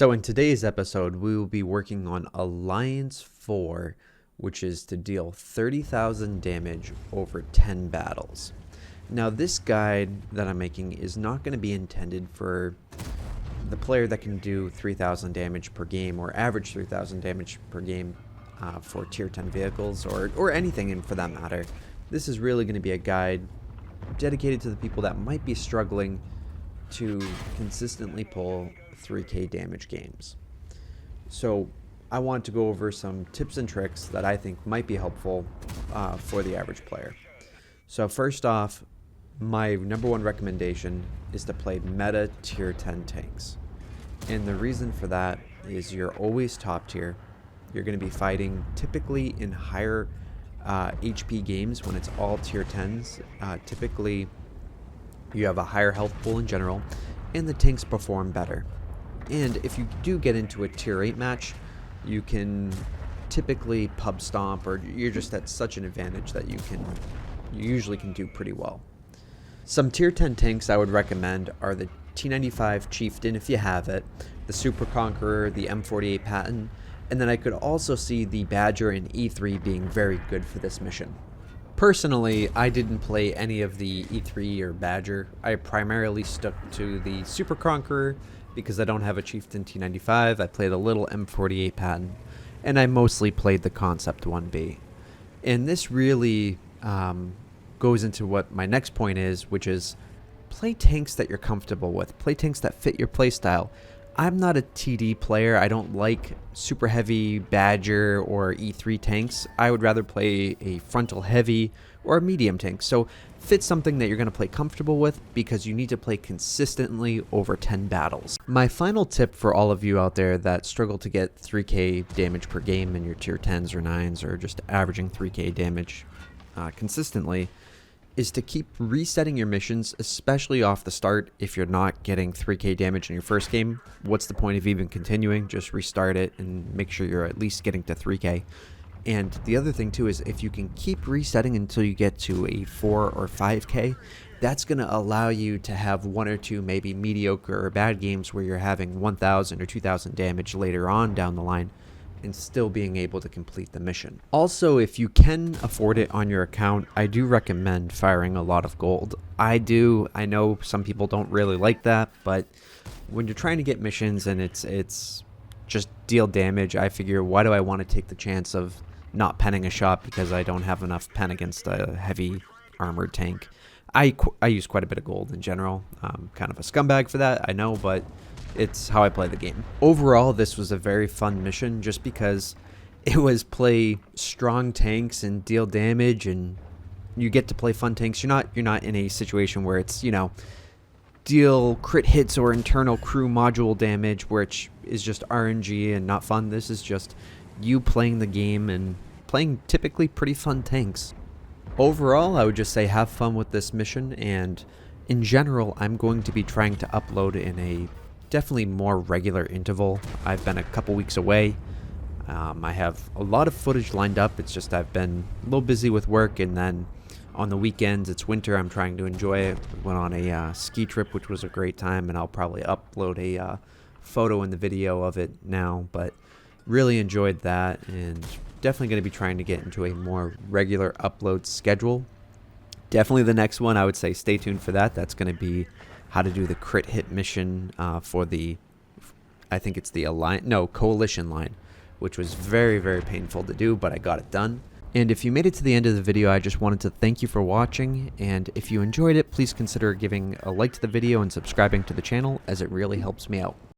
So in today's episode, we will be working on Alliance 4, which is to deal 30,000 damage over 10 battles. Now this guide that I'm making is not going to be intended for the player that can do 3,000 damage per game or average 3,000 damage per game for tier 10 vehicles or anything in for that matter. This is really going to be a guide dedicated to the people that might be struggling to consistently pull 3k damage games. So I want to go over some tips and tricks that I think might be helpful for the average player. So first off, my number one recommendation is to play meta tier 10 tanks. And the reason for that is you're always top tier. You're going to be fighting typically in higher HP games when it's all tier 10s. Typically you have a higher health pool in general, and the tanks perform better. And if you do get into a tier 8 match, you can typically pub stomp, or you're just at such an advantage that you usually can do pretty well. Some tier 10 tanks I would recommend are the T95 Chieftain if you have it, the Super Conqueror, the M48 Patton, and then I could also see the Badger and E3 being very good for this mission. Personally, I didn't play any of the E3 or Badger. I primarily stuck to the Super Conqueror because I don't have a Chieftain T95. I played a little M48 Patton, and I mostly played the Concept 1B. And this really goes into what my next point is, which is play tanks that you're comfortable with. Play tanks that fit your playstyle. I'm not a TD player. I don't like super heavy Badger or E3 tanks. I would rather play a frontal heavy or a medium tank. So fit something that you're going to play comfortable with because you need to play consistently over 10 battles. My final tip for all of you out there that struggle to get 3k damage per game in your tier 10s or 9s or just averaging 3k damage consistently is to keep resetting your missions, especially off the start. If you're not getting 3k damage in your first game, what's the point of even continuing? Just restart it and make sure you're at least getting to 3k. And the other thing too is if you can keep resetting until you get to a 4 or 5k, that's going to allow you to have one or two maybe mediocre or bad games where you're having 1,000 or 2,000 damage later on down the line and still being able to complete the mission. Also, if you can afford it on your account, I do recommend firing a lot of gold. I do. I know some people don't really like that, but when you're trying to get missions and it's just deal damage, I figure, why do I want to take the chance of not penning a shot because I don't have enough pen against a heavy armored tank? I use quite a bit of gold in general. Kind of a scumbag for that, I know, but it's how I play the game. Overall, this was a very fun mission just because it was play strong tanks and deal damage, and you get to play fun tanks. You're not in a situation where it's, you know, deal crit hits or internal crew module damage, which is just RNG and not fun. This is just you playing the game and playing typically pretty fun tanks. Overall, I would just say have fun with this mission, and in general, I'm going to be trying to upload in a definitely more regular interval. I've been a couple weeks away. I have a lot of footage lined up. It's just I've been a little busy with work, and then on the weekends, it's winter. I'm trying to enjoy it. Went on a ski trip, which was a great time, and I'll probably upload a photo and the video of it now, but really enjoyed that, and definitely going to be trying to get into a more regular upload schedule. Definitely the next one, I would say stay tuned for that. That's going to be how to do the crit hit mission for the, I think it's the coalition line, which was very, very painful to do, but I got it done. And if you made it to the end of the video, I just wanted to thank you for watching, and if you enjoyed it, please consider giving a like to the video and subscribing to the channel, as it really helps me out.